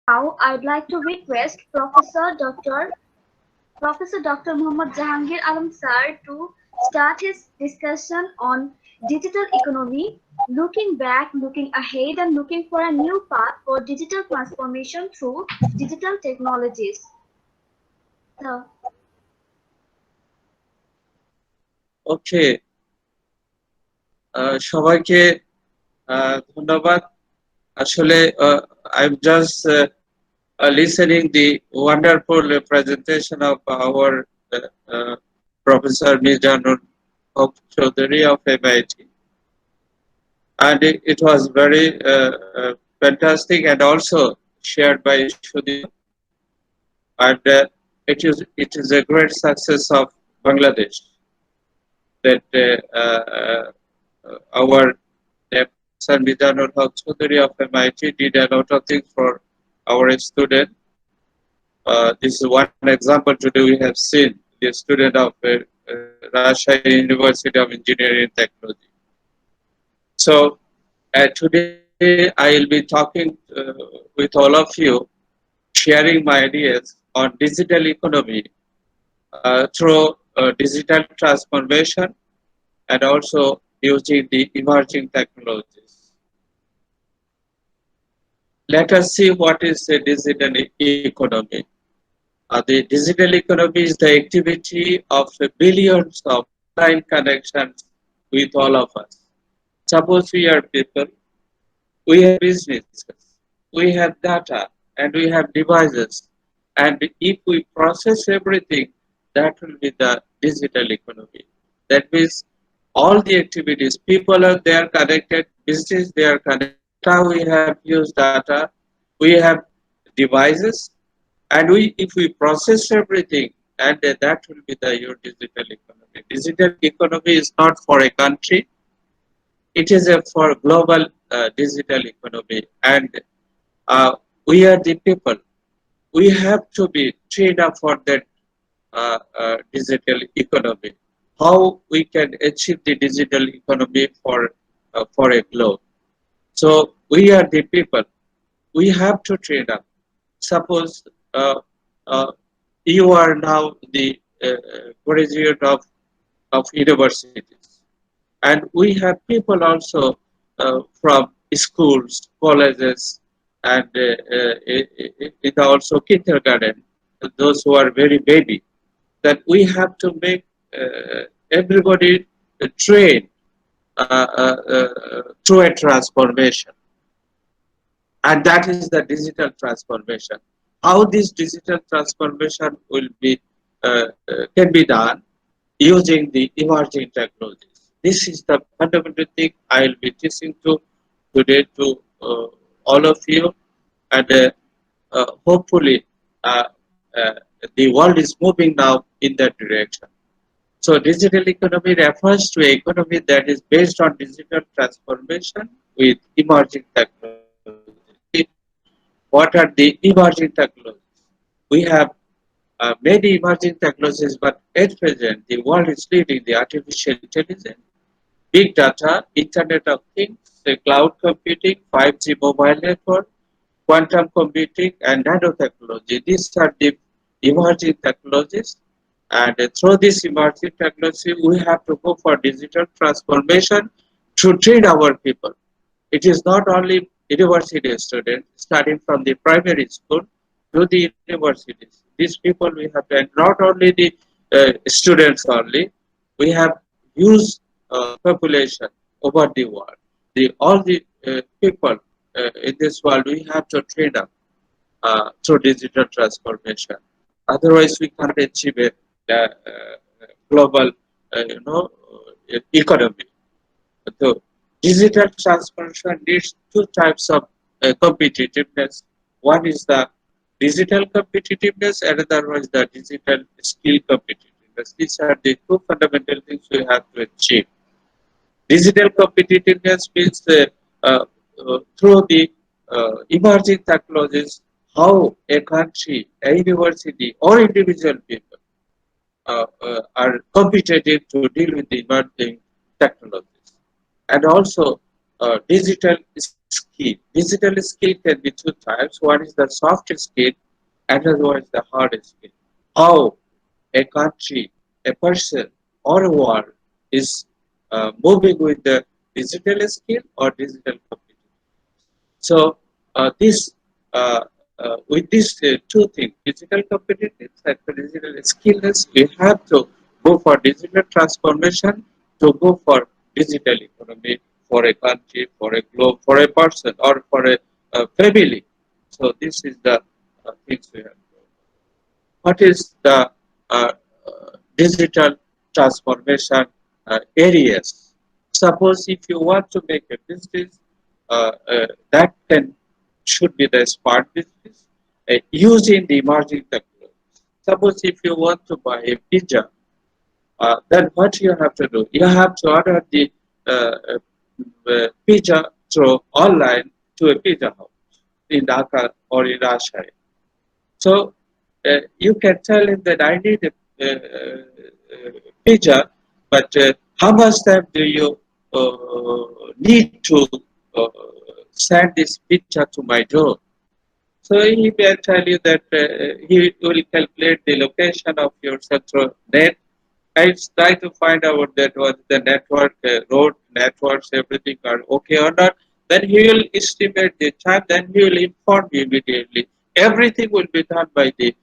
Now, I'd like to request Professor Dr. Muhammad Jahangir Alam sir to start his discussion on digital economy, looking back, looking ahead, and looking for a new path for digital transformation through digital technologies. So, ওকে, সবাইকে ধন্যবাদ। আসলে I'm just listening the wonderful presentation of our uh, Professor Mizanur Chaudhary of MIT, and it was very fantastic and also shared by Sudhir. And it is a great success of Bangladesh that our Professor Mizanur Chaudhary of MIT did a lot of things for our student. This is one example. Today we have seen the student of Russia University of Engineering Technology. So today I will be talking with all of you, sharing my ideas on digital economy through digital transformation and also using the emerging technologies. Let us see what is the digital economy. The digital economy is the activity of billions of online connections with all of us. Suppose we are people, we have businesses, we have data, and we have devices. And if we process everything, that will be the digital economy. That means all the activities, people are there connected, business they are connected, data we have used data, we have devices, and if we process everything, and that will be the your digital economy. Digital economy is not for a country, it is a for global digital economy, and we are the people. We have to be trained up for that digital economy. How we can achieve the digital economy for a globe? So we are the people. We have to train up. Suppose uh, you are now the graduate of universities, and we have people also from schools, colleges, and it also kindergarten, those who are very baby, that we have to make everybody train through a transformation, and that is the digital transformation. How this digital transformation will be can be done using the emerging technologies. This is the fundamental thing I will be teaching to today to all of you, and hopefully uh, uh, the world is moving now in that direction. So digital economy refers to an economy that is based on digital transformation with emerging technologies. What are the emerging technologies? We have many emerging technologies, but at present the world is leading the artificial intelligence, big data, Internet of Things, the cloud computing, 5G mobile network, quantum computing, and nanotechnology. These are the emerging technologies. And through this emerging technology, we have to go for digital transformation to train our people. It is not only university students starting from the primary school to the universities. These people we have, and not only the students only, we have huge population over the world. All the people in this world, we have to train up through digital transformation. Otherwise, we cannot achieve a global, economy. So, digital transformation needs two types of competitiveness. One is the digital competitiveness, another one is the digital skill competitiveness. These are the two fundamental things we have to achieve. Digital competitiveness means through the emerging technologies, how a country, a university, or individual people are competitive to deal with the emerging technologies. And also, digital skill. Digital skill can be two types. One is the soft skill, another one is the hard skill. How a country, a person, or a world is moving with the digital skill or digital competence. So this with these two things, digital competitiveness and digital skillness, we have to go for digital transformation, to go for digital economy for a country, for a globe, for a person, or for a family. So this is the things we have. What is the digital transformation areas? Suppose if you want to make a business, that can should be the smart business using the emerging technologies. Suppose if you want to buy a pizza, then what you have to do? You have to order the pizza through online to a pizza house in Dhaka or in Rajshahi. So you can tell him that I need a pizza, but how much time do you need to uh, send this pizza to my door? So he will tell you that he will calculate the location of your central net. I try to find out that what the network, road networks, everything are okay or not. Then he will estimate the time. Then he will inform you immediately. Everything will be done by the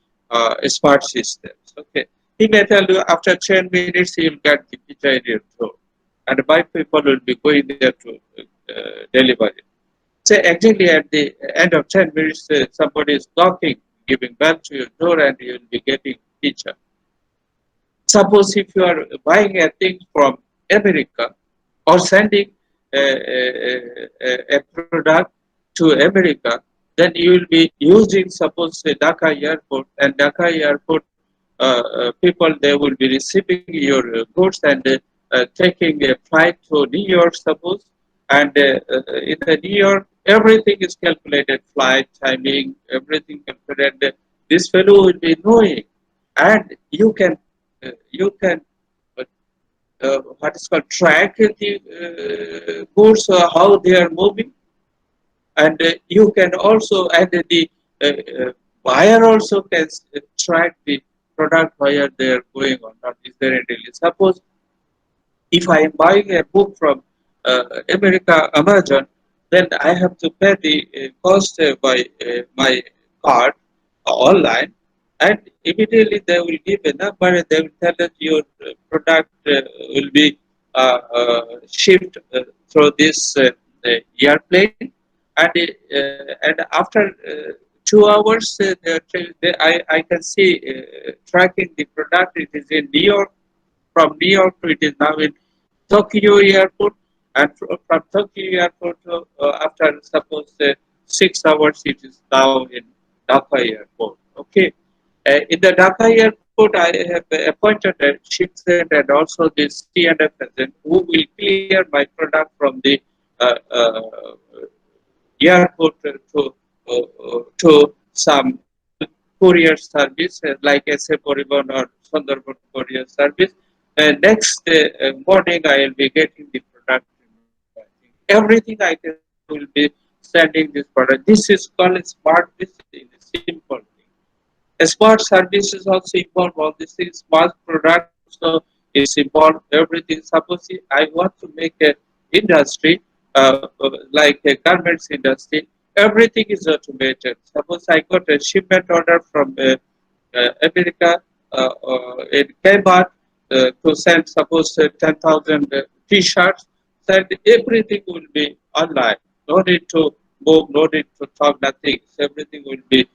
smart systems. Okay. He may tell you after 10 minutes he will get the pizza in your door, and my people will be going there to deliver it. So exactly at the end of 10 minutes, somebody is knocking, giving bell to your door, and you will be getting pizza. Suppose if you are buying a thing from America or sending a product to America, then you will be using, suppose, Dhaka airport, and Dhaka airport people, they will be receiving your goods and taking a flight to New York, suppose, and in the New York, everything is calculated, flight timing, everything calculated. This fellow will be knowing, and you can uh, what is called track the goods, how they are moving, and you can also, and the buyer also can track the product where they are going or not. Is there a delay? Suppose if I am buying a book from America, Amazon, then I have to pay the cost by my card online, and immediately they will give a number and they will tell that your product will be shipped through this airplane, and after 2 hours, I can see tracking the product. It is in New York. From New York to, it is now in Tokyo airport, and from Tokyo airport to, after suppose 6 hours, it is now in Dhaka airport. Okay, in the Dhaka airport, I have appointed a ship agent and also the C&F agent who will clear my product from the uh, uh, airport to some courier service like SA Poriban or Sundarban courier service. Next morning, I will be getting the product. Everything I can will be sending this product. This is called smart. This is a simple thing. A smart services also involve all these things. Smart product also is involved. Everything. Suppose I want to make a industry like a garments industry. Everything is automated. Suppose I got a shipment order from America, it came out to send, suppose, 10,000 t-shirts, send everything will be online. No need to move, no need to talk, nothing. Everything will be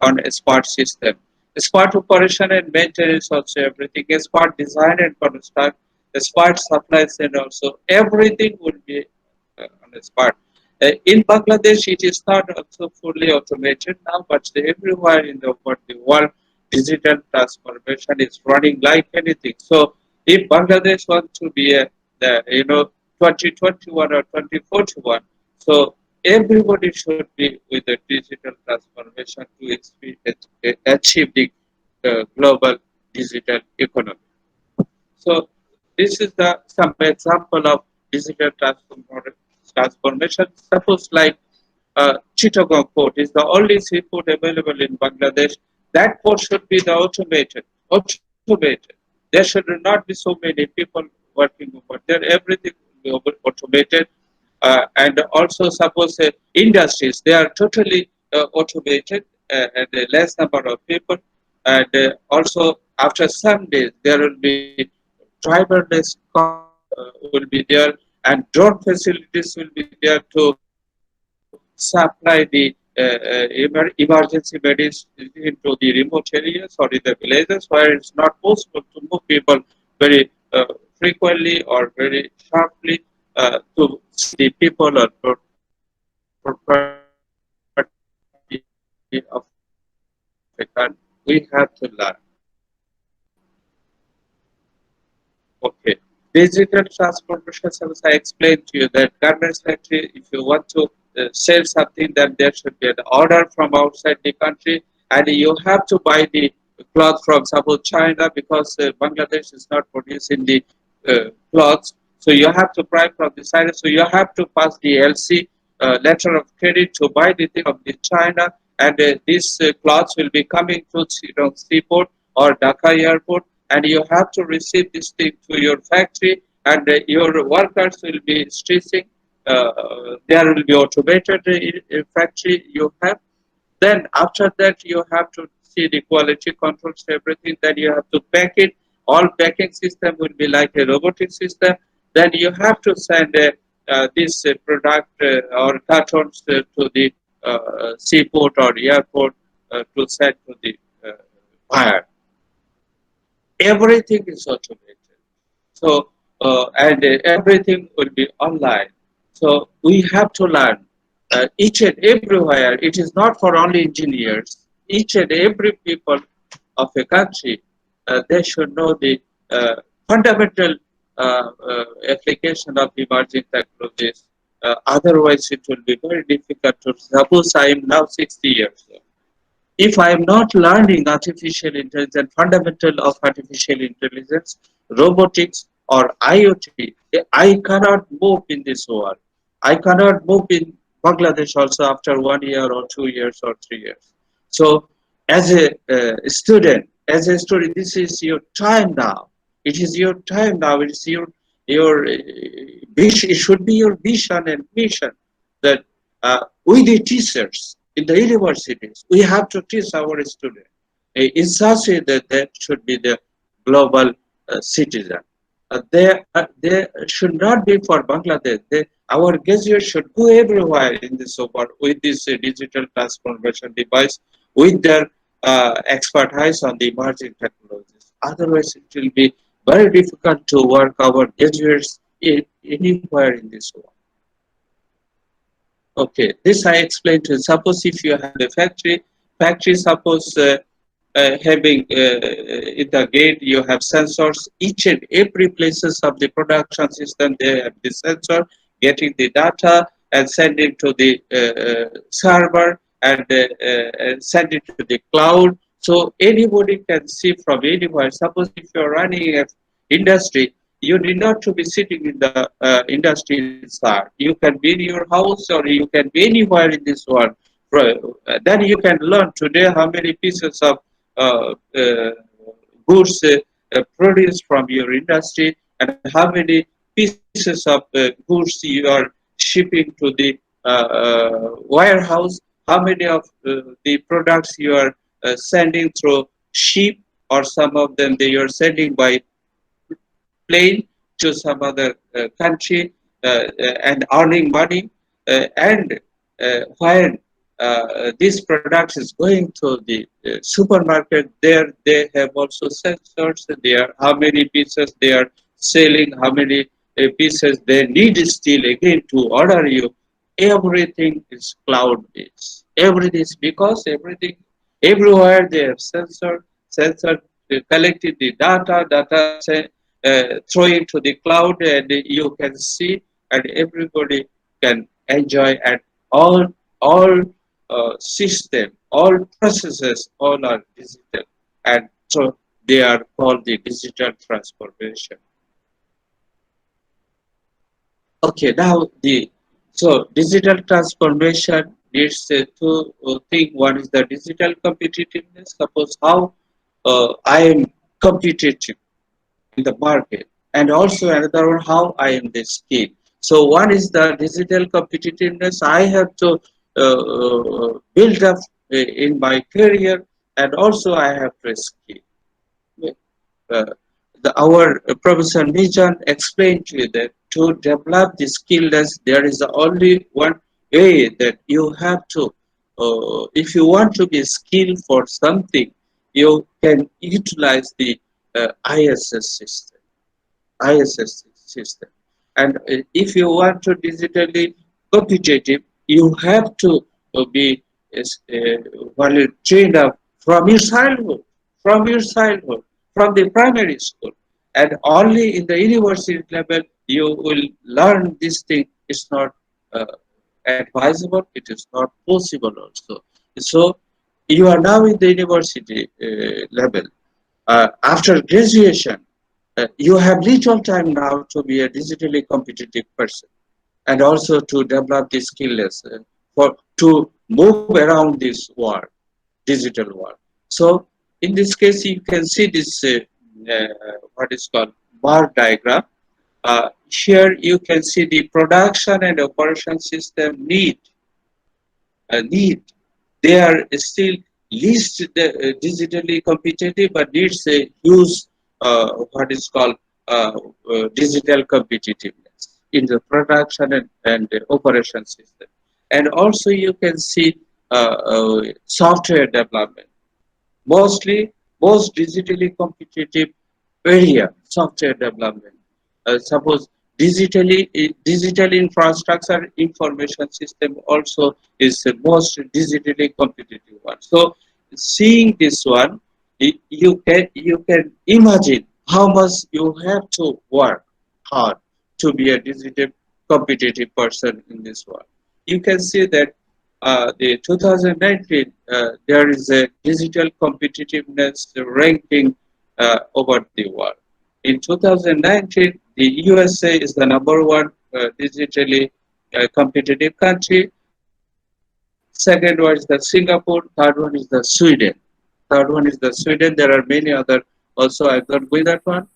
on a smart system. A smart operation and maintenance also, everything. A smart design and construct, a smart supply chain also, everything will be on a smart. In Bangladesh, it is not also fully automated now, but everywhere in the world, digital transformation is running like anything. So, if Bangladesh wants to be a, the, 2021 or 2041, so everybody should be with the digital transformation to achieve the global digital economy. So, this is the some example of digital transformation transformation. Suppose like Chittagong port is the only seaport available in Bangladesh. That port should be the automated. There should not be so many people working over there. Everything will be automated. And also suppose industries, they are totally automated and a less number of people. And also after some days, there will be driverless cars will be there, and drone facilities will be there to supply the emergency medicine into the remote areas or in the villages where it's not possible to move people very frequently or very sharply to see the people or property of a country. We have to learn. Okay. Digital transformation, as I explained to you, that garments factory, if you want to sell something, then there should be an order from outside the country, and you have to buy the cloth from suppose China because Bangladesh is not producing the cloths. So you have to buy from the China. So you have to pass the LC letter of credit to buy the thing from the China, and these cloths will be coming to seaport or Dhaka airport, and you have to receive this thing to your factory, and your workers will be stitching. There will be automated factory you have. Then after that, you have to see the quality controls, everything. Then you have to pack it. All packing system will be like a robotic system. Then you have to send this product or cartons to the seaport or airport to send to the buyer. Everything is automated. So, and everything will be online. So we have to learn each and everywhere. It is not for only engineers. Each and every people of a country, they should know the fundamental application of emerging technologies. Otherwise, it will be very difficult to. Suppose I am now 60 years old. If I am not learning artificial intelligence, fundamental of artificial intelligence, robotics or IoT, I cannot move in this world. I cannot move in Bangladesh also after 1 year or 2 years or 3 years. So as a student, this is your time now. It is your time now. It is your vision. It should be your vision and mission that we the teachers in the universities, we have to teach our students in such a way that they should be the global citizen. They should not be for Bangladesh. Our graduates should go everywhere in this world with this digital transformation device, with their expertise on the emerging technologies. Otherwise, it will be very difficult to work our graduates anywhere in this world. Okay, this I explained to you. Suppose if you have a factory suppose having in the gate you have sensors. Each and every places of the production system they have the sensor getting the data and send it to the server and send it to the cloud. So anybody can see from anywhere. Suppose if you are running an industry, you need not to be sitting in the industry inside. You can be in your house or you can be anywhere in this world. Then you can learn today how many pieces of goods produced from your industry and how many pieces of goods you are shipping to the warehouse, how many of the products you are sending through ship, or some of them they are sending by plane to some other country and earning money. And when this product is going to the supermarket, there they have also sensors. There, how many pieces they are selling, how many pieces they need still again to order you. Everything is cloud based. Everything is because everything everywhere they have sensor collected the data throw into the cloud, and you can see, and everybody can enjoy, and all system, all processes, all are digital, and so they are called the digital transformation. Okay, now the So digital transformation needs two things. One is the digital competitiveness. Suppose how I am competitive in the market, and also another one how I am the skill. So one is the digital competitiveness. I have to build up in my career, and also I have to skill. uh, our Professor Nijan explained to you that to develop the skillness, there is only one way that you have to, if you want to be skilled for something, you can utilize the ISS system. ISS system. And if you want to digitally competitive, you have to be well trained up from your childhood, from the primary school, and only in the university level you will learn this thing. It's not uh, advisable. It is not possible also. So you are now in the university level. After graduation, you have little time now to be a digitally competitive person, and also to develop the skills for to move around this world, digital world. So in this case, you can see this what is called bar diagram. Here you can see the production and operation system need. They are still least digitally competitive, but needs a huge what is called digital competitiveness in the production and the operation system. And also you can see software development. Mostly, most digitally competitive area, software development. Suppose digital infrastructure information system also is the most digitally competitive one. So, seeing this one, you can imagine how much you have to work hard to be a digital competitive person in this world. You can see that the 2019, there is a digital competitiveness ranking over the world. In 2019, the USA is the number one digitally competitive country. Second one is the Singapore. Third one is the Sweden. Third one is the Sweden. There are many other also. I got with that one.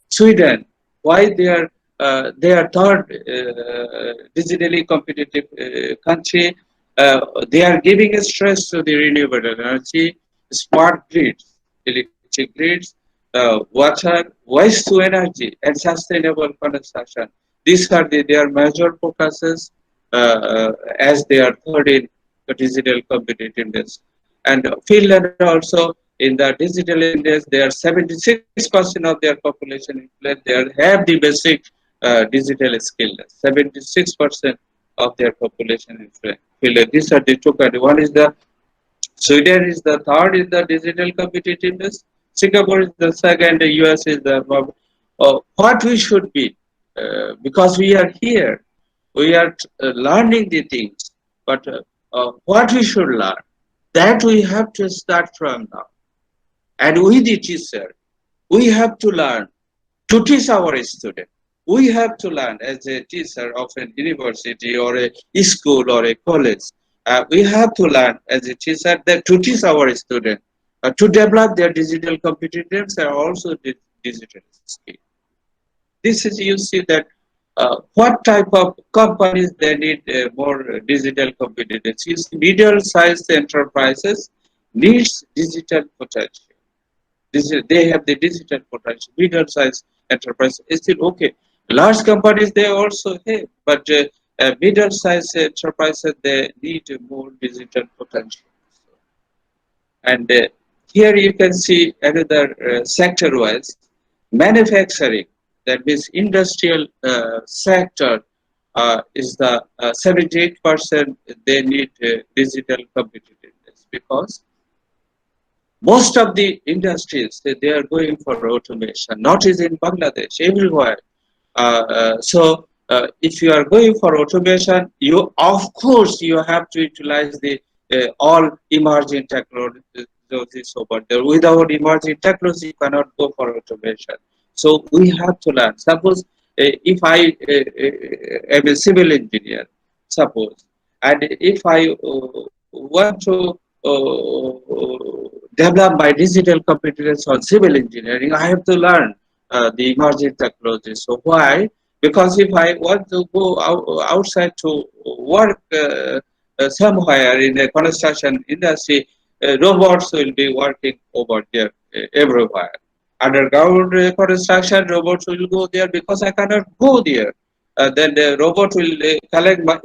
Sweden. Why they are third digitally competitive country. They are giving a stress to the renewable energy, smart grids, electric grids, water, waste to energy, and sustainable construction. These are their major focuses as they are third in the digital competitiveness. And Finland also in the digital index, they are 76% of their population in Finland. They have the basic digital skillness. 76% of their population in Finland. These are the two countries. One is the Sweden is the third in the digital competitiveness. Singapore is the second. The US is the what we should be because we are here. We are learning the things, but what we should learn that we have to start from now. And we, the teacher, we have to learn to teach our students. We have to learn as a teacher of a university or a school or a college. We have to learn as a teacher that to teach our students to develop their digital competence and also the digital skill. This is you see that what type of companies they need more digital competence. You see, middle-sized enterprises needs digital potential. They have the digital potential. Middle-sized enterprise is still okay. Large companies they also have, but middle-sized enterprises they need more digital potential. And here you can see another sector-wise manufacturing. That means industrial sector is the 78% they need digital competitiveness because most of the industries they are going for automation, not is in Bangladesh, everywhere. If you are going for automation, you of course you have to utilize the all emerging technologies over there. Without emerging technology, you cannot go for automation. So we have to learn. Suppose if I am a civil engineer, suppose. And if I want to develop my digital competence on civil engineering, I have to learn the emerging technologies. So why? Because if I want to go outside to work somewhere in the construction industry, robots will be working over there everywhere. Underground construction, robots will go there because I cannot go there. Then the robot will collect my,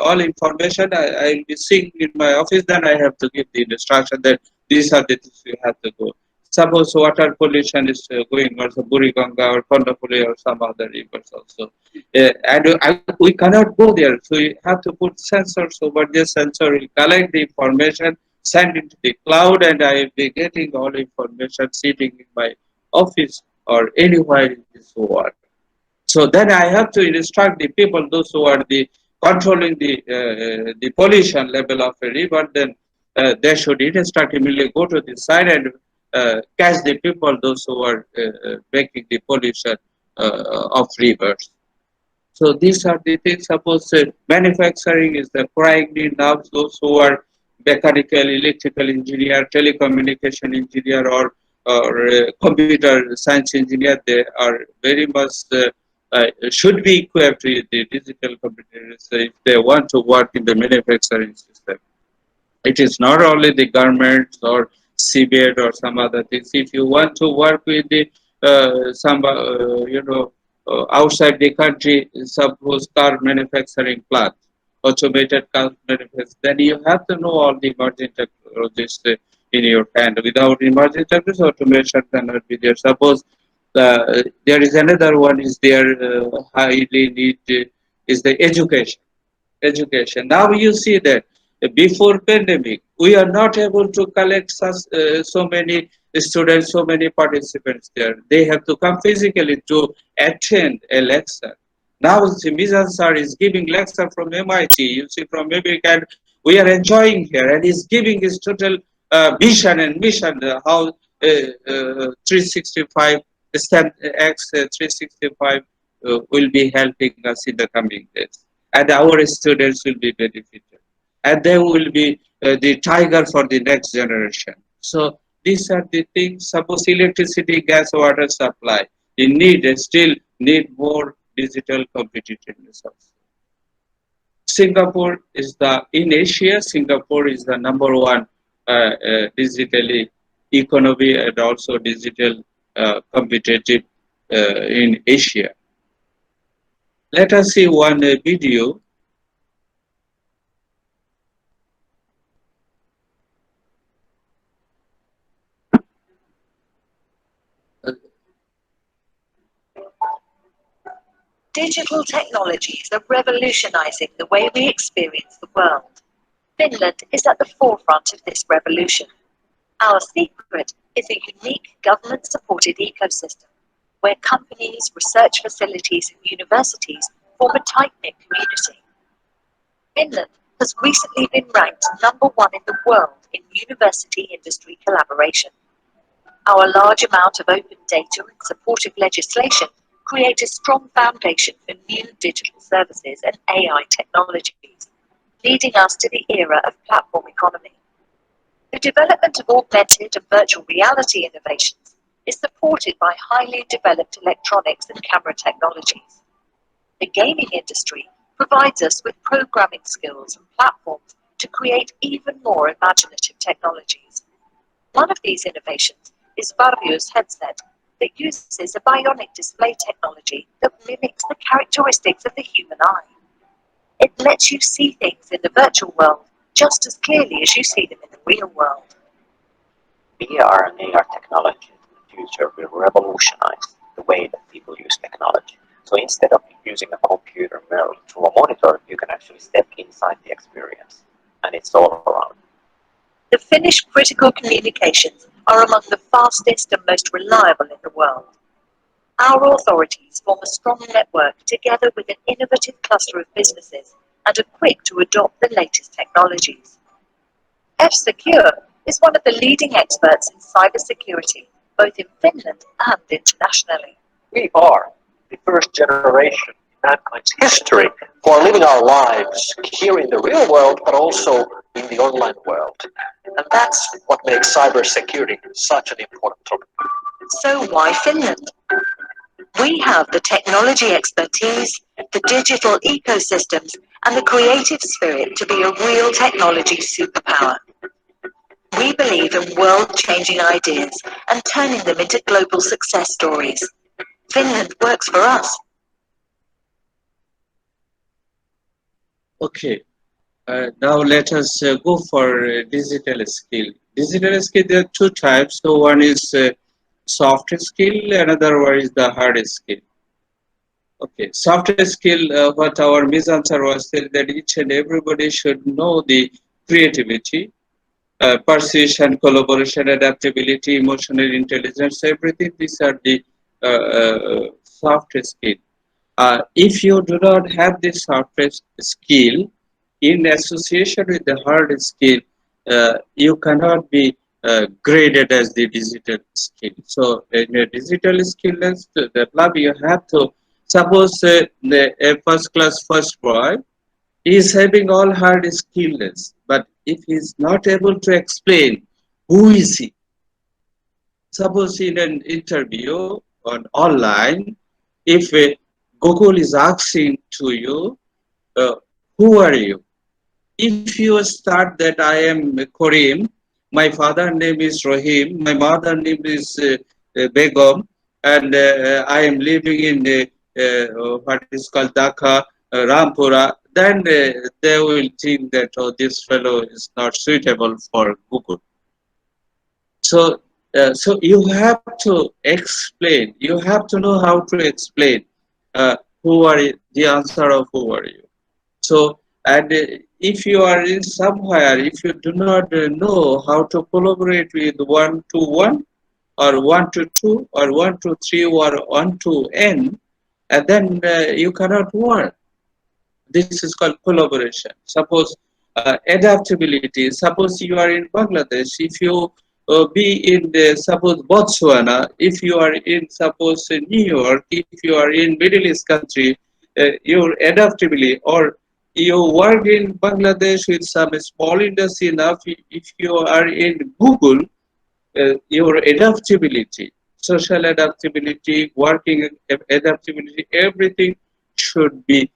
all information. I will be seeing in my office. Then I have to give the instruction that these are the things you have to go. Suppose water pollution is going also Buriganga or Kondapuli or some other rivers also. We cannot go there. So we have to put sensors over this sensor will collect the information, send it to the cloud, and I will be getting all information sitting in my office or anywhere in this world. So then I have to instruct the people, those who are the controlling the pollution level of a river. Then they should instruct immediately go to the side and catch the people, those who are making the pollution of rivers. So these are the things. Suppose manufacturing is the crying need now. Those who are mechanical, electrical engineer, telecommunication engineer, or computer science engineer, they are very much should be equipped with the digital computers if they want to work in the manufacturing system. It is not only the garments or seabed or some other things. If you want to work with the some outside the country, suppose car manufacturing plant, automated car manufacturing, then you have to know all the emerging technologies in your hand. Without emerging technologies, automation cannot be there. Suppose there is another one is there highly need is the education. Now you see that before pandemic, we are not able to collect such, so many students, so many participants there. They have to come physically to attend a lecture. Now Mizan sir is giving lecture from MIT. You see from America, and we are enjoying here, and he's giving his total vision and mission how 365 X 365 will be helping us in the coming days, and our students will be benefited, and they will be the tiger for the next generation. So these are the things. Suppose electricity, gas, water supply, you need still need more digital competitiveness also. Singapore is the in Asia. Singapore is the number one digitally economy and also digital competitive in Asia. Let us see one video. Digital technologies are revolutionizing the way we experience the world. Finland is at the forefront of this revolution. Our secret is a unique government-supported ecosystem where companies, research facilities, and universities form a tight-knit community. Finland has recently been ranked #1 in the world in university-industry collaboration. Our large amount of open data and supportive legislation create a strong foundation for new digital services and AI technologies, leading us to the era of platform economy. The development of augmented and virtual reality innovations is supported by highly developed electronics and camera technologies. The gaming industry provides us with programming skills and platforms to create even more imaginative technologies. One of these innovations is Varjo's headset that uses a bionic display technology that mimics the characteristics of the human eye. It lets you see things in the virtual world just as clearly as you see them in the real world. VR and AR technology in the future will revolutionize the way that people use technology. So instead of using a computer merely through a monitor, you can actually step inside the experience, and it's all around. The Finnish critical communications are among the fastest and most reliable in the world. Our authorities form a strong network together with an innovative cluster of businesses and are quick to adopt the latest technologies. F-Secure is one of the leading experts in cybersecurity, both in Finland and internationally. We are the first generation It's history for living our lives here in the real world, but also in the online world. And that's what makes cybersecurity such an important topic. So why Finland? We have the technology expertise, the digital ecosystems, and the creative spirit to be a real technology superpower. We believe in world-changing ideas and turning them into global success stories. Finland works for us. Okay, now let us go for digital skill. Digital skill, there are two types. So one is soft skill, another one is the hard skill. Okay, soft skill, what our misanswer was that each and everybody should know the creativity, persuasion, collaboration, adaptability, emotional intelligence, everything. These are the soft skill. If you do not have this software skill in association with the hard skill, you cannot be graded as the digital skill. So in a digital skill to develop, you have to suppose a first class first boy is having all hard skills, but if he is not able to explain who is he, suppose in an interview on online, if Google is asking to you, who are you? If you start that I am Karim, my father name is Rahim, my mother name is Begum, and I am living in what is called Dhaka, Rampura, then they will think that oh, this fellow is not suitable for Google. So you have to explain. You have to know how to explain who are you, the answer of who are you. So, and if you are in somewhere, if you do not know how to collaborate with 1 to 1 or 1 to 2 or 1 to 3 or 1 to n, and then you cannot work. This is called collaboration. Suppose adaptability. Suppose you are in Bangladesh. If you be in the, suppose Botswana, if you are in suppose New York, if you are in Middle East country, your adaptability, or you work in Bangladesh with some small industry enough, if you are in Google, your adaptability, social adaptability, working adaptability, everything should be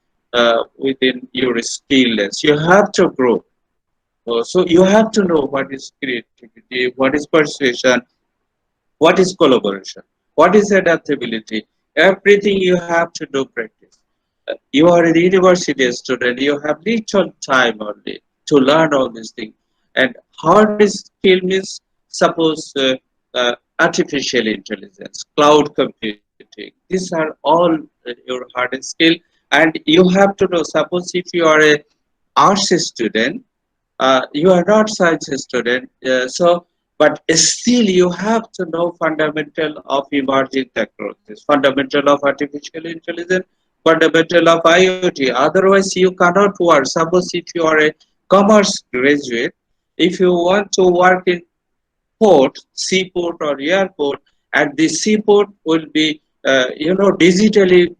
within your skills. You have to grow. So you have to know what is creativity, what is persuasion, what is collaboration, what is adaptability. Everything you have to do practice. You are a university student. You have little time only to learn all these things. And hard skill means suppose artificial intelligence, cloud computing. These are all your hard skill. And you have to know. Suppose if you are a arts student, you are not science student, but still you have to know fundamental of emerging technologies, fundamental of artificial intelligence, fundamental of IoT. Otherwise, you cannot work. Suppose if you are a commerce graduate, if you want to work in port, seaport or airport, and the seaport will be digitally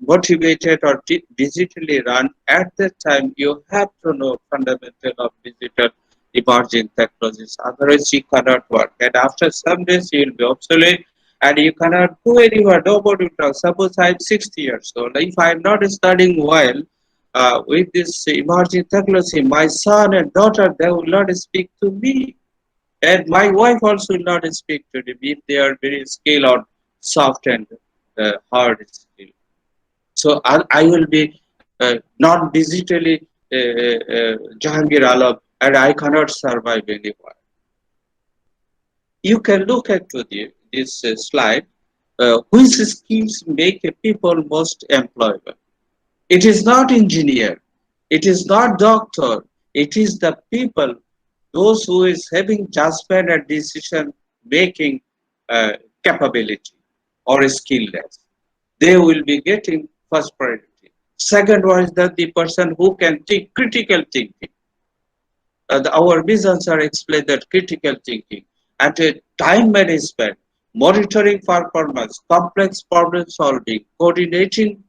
motivated or digitally run. At that time, you have to know fundamental of digital emerging technologies. Otherwise, you cannot work. And after some days, you will be obsolete, and you cannot go anywhere. Nobody will talk. Suppose I am 60 years old. If I am not studying well with this emerging technology, my son and daughter, they will not speak to me. And my wife also will not speak to them if they are very skilled on soft and hard skill. So I will be not digitally Jahangir Alam, and I cannot survive anywhere. You can look at this slide. Which skills make a people most employable? It is not engineer. It is not doctor. It is the people, those who is having judgment and decision making capability or skillness. They will be getting first priority. Second one is that the person who can think critical thinking. Our visions are explained that critical thinking and time management. monitoring performance, complex problem solving, coordinating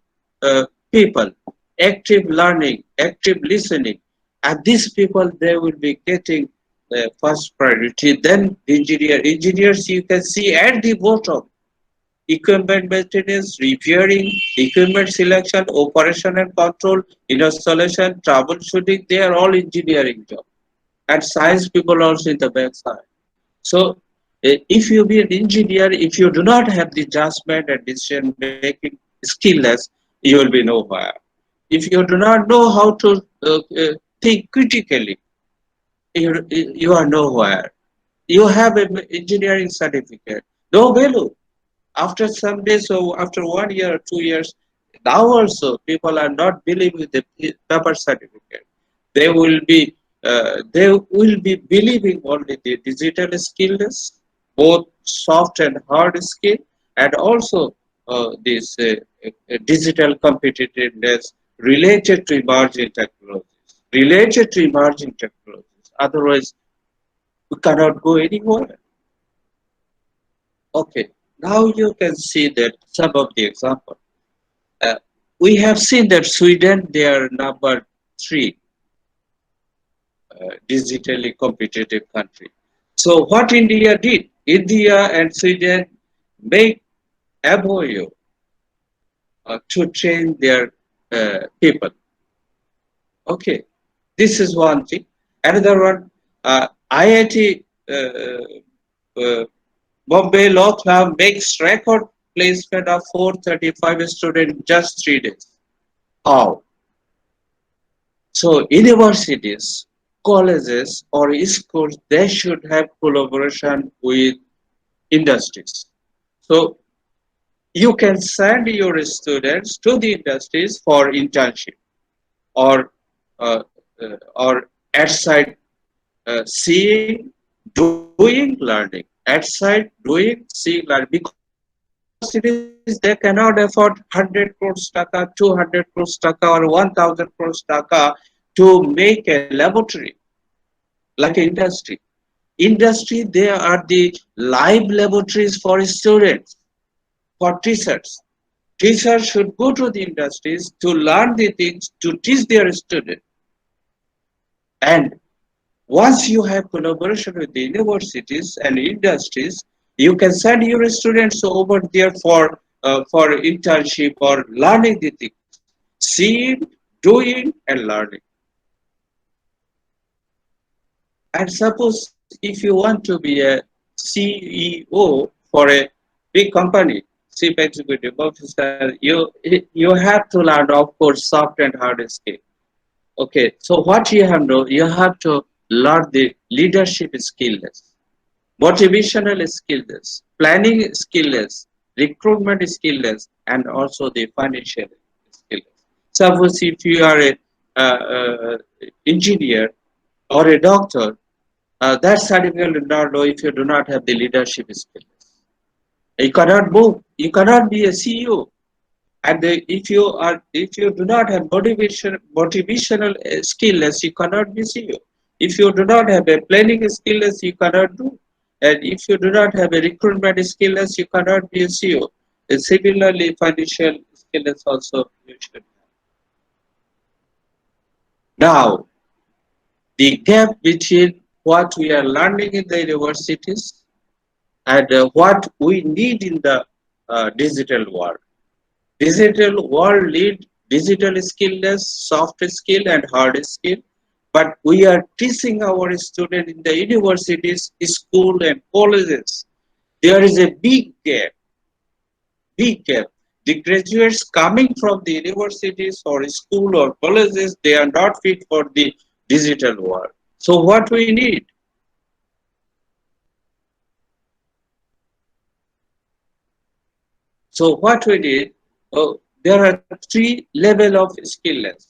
people, active learning, active listening. And these people, they will be getting first priority. Then engineers you can see at the bottom, equipment maintenance, repairing, equipment selection, operation and control, installation, troubleshooting, they are all engineering jobs. And science people also in the back side. So if you be an engineer, if you do not have the judgment and decision making skillless, you will be nowhere. If you do not know how to think critically, you are nowhere. You have an engineering certificate, no value. After some days or after 1 year or 2 years, now also people are not believing the paper certificate. They will be believing only the digital skills, both soft and hard skill, and also this digital competitiveness related to emerging technologies. Related to emerging technologies. Otherwise, we cannot go anywhere. Okay, now you can see that some of the example. Uh, we have seen that Sweden, they are number three digitally competitive country. So what India did, India and Sweden make MOU to train their people. Okay, this is one thing. Another one, IIT Bombay Law Club makes record placement of 435 students in just 3 days. How? So universities, colleges or schools, they should have collaboration with industries. So you can send your students to the industries for internship or at site seeing, doing, learning. At site doing, seeing, learning. Because universities, they cannot afford 100 crores taka, 200 crores taka or 1000 crores taka to make a laboratory like industry. Industry, they are the live laboratories for students, for teachers. Teachers should go to the industries to learn the things to teach their students. And once you have collaboration with the universities and industries, you can send your students over there for internship or learning the things, seeing, doing, and learning. And suppose if you want to be a CEO for a big company, chief executive officer, you have to learn, of course, soft and hard skill. Okay, so what you have to do, you have to learn the leadership skills, motivational skills, planning skills, recruitment skills, and also the financial skills. Suppose if you are a engineer or a doctor, that certificate will not know if you do not have the leadership skills. You cannot move. You cannot be a CEO. And if you do not have motivational skills, you cannot be CEO. If you do not have a planning skills, you cannot do. And if you do not have a recruitment skills, you cannot be a CEO. And similarly, financial skills also you should have. Now, the gap between what we are learning in the universities and what we need in the digital world. Digital world need digital skills, soft skill and hard skill. But we are teaching our students in the universities, school and colleges. There is a big gap, big gap. The graduates coming from the universities or school or colleges, they are not fit for the digital world. So what we need? So what we need, there are three level of skillness.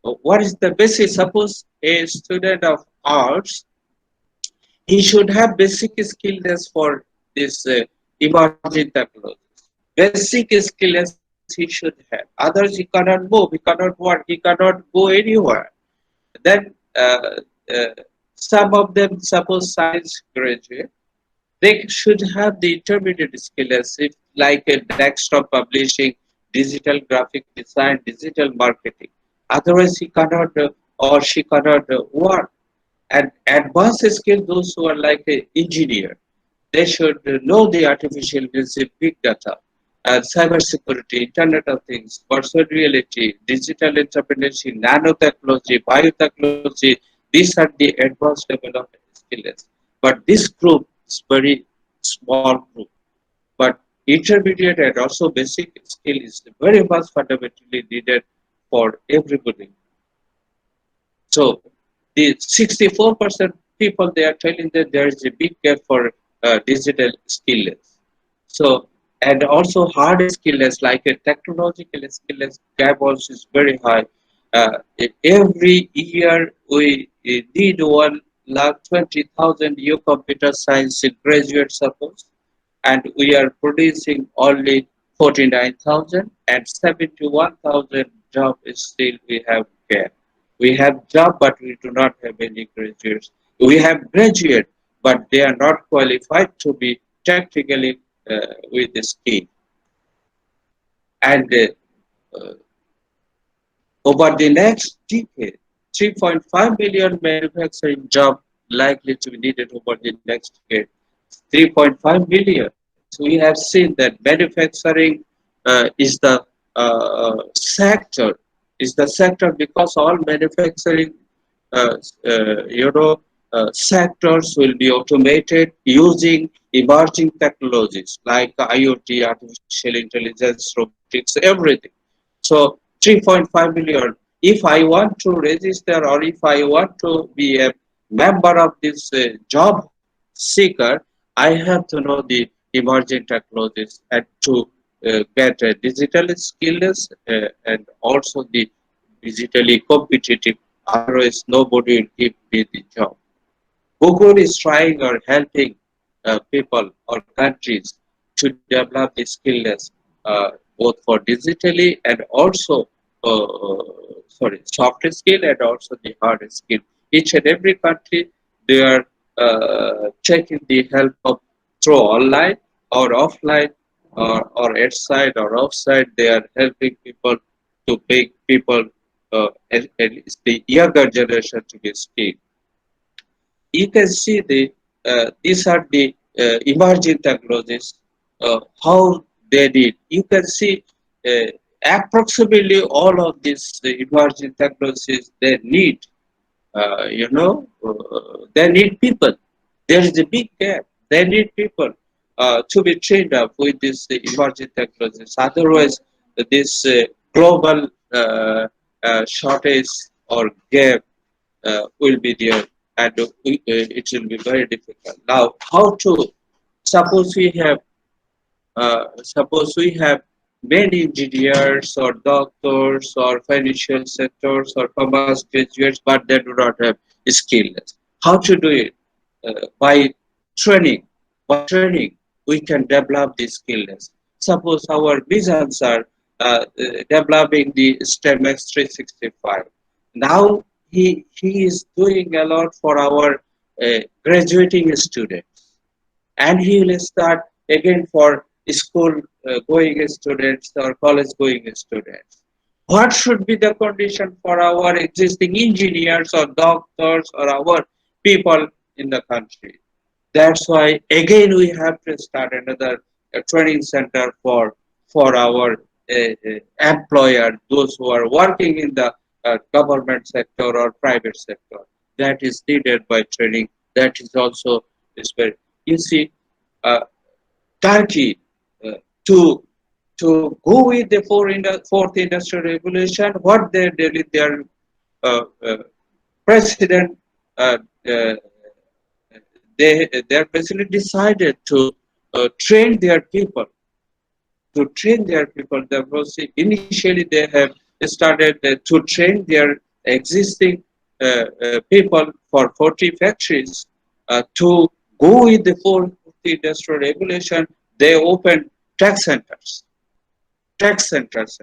What is the basic? Suppose a student of arts, he should have basic skillness for this emerging technology. Basic skillness he should have. Others he cannot move, he cannot work, he cannot go anywhere. Then some of them, suppose science graduate, They should have the intermediate skills, if like a desktop publishing, digital graphic design, digital marketing. Otherwise, he cannot or she cannot work. And advanced skill, those who are like an engineer, they should know the artificial intelligence, big data, cyber security, Internet of Things, virtual reality, digital entrepreneurship, nanotechnology, biotechnology. These are the advanced level of skills. But this group is very small group. But intermediate and also basic skill is very much fundamentally needed for everybody. So the 64% people, they are telling that there is a big gap for digital skills. So and also hard skills like a technological skills gap also is very high. Every year we need 1,20,000 new computer science graduates suppose, and we are producing only 49,000, and 71,000 job is still we have gap. We have job, but we do not have any graduates. We have graduate, but they are not qualified to be technically with the skill. And uh, over the next decade, 3.5 million manufacturing jobs likely to be needed over the next decade. 3.5 million. So we have seen that manufacturing is the sector, because all manufacturing uh, sectors will be automated using emerging technologies like IoT, artificial intelligence, robotics, everything. So 3.5 million. If I want to register or if I want to be a member of this job seeker, I have to know the emerging technologies and to get digital skills and also the digitally competitive. Otherwise, nobody will give me the job. Google is trying or helping people or countries to develop the skills both for digitally and also soft skill and also the hard skill. Each and every country, they are taking the help of through online or offline or at side or offside. They are helping people to make people at least the younger generation to be skilled. You can see these are the emerging technologies, how they did. You can see uh, approximately all of these emerging technologies, they need, they need people. There is a big gap. They need people to be trained up with these emerging technologies. Otherwise, this global shortage or gap will be there, and it will be very difficult. Now, how to suppose we have many engineers or doctors or financial sectors or commerce graduates, but they do not have skills. How to do it? By training. By training, we can develop the skills. Suppose our visions are developing the STEM X365. Now he is doing a lot for our graduating students, and he will start again for school going students or college going students. What should be the condition for our existing engineers or doctors or our people in the country? That's why again we have to start another training center for our employer, those who are working in the government sector or private sector. That is needed by training. That is also is very. You see, uh, Turkey uh, to go with the fourth industrial revolution. What they did, their uh, president, uh, uh, their president decided to train their people. To train their people, initially they have started to train their existing people for 40 factories. To go with the fourth industrial revolution, they opened tech centers. Tech centers.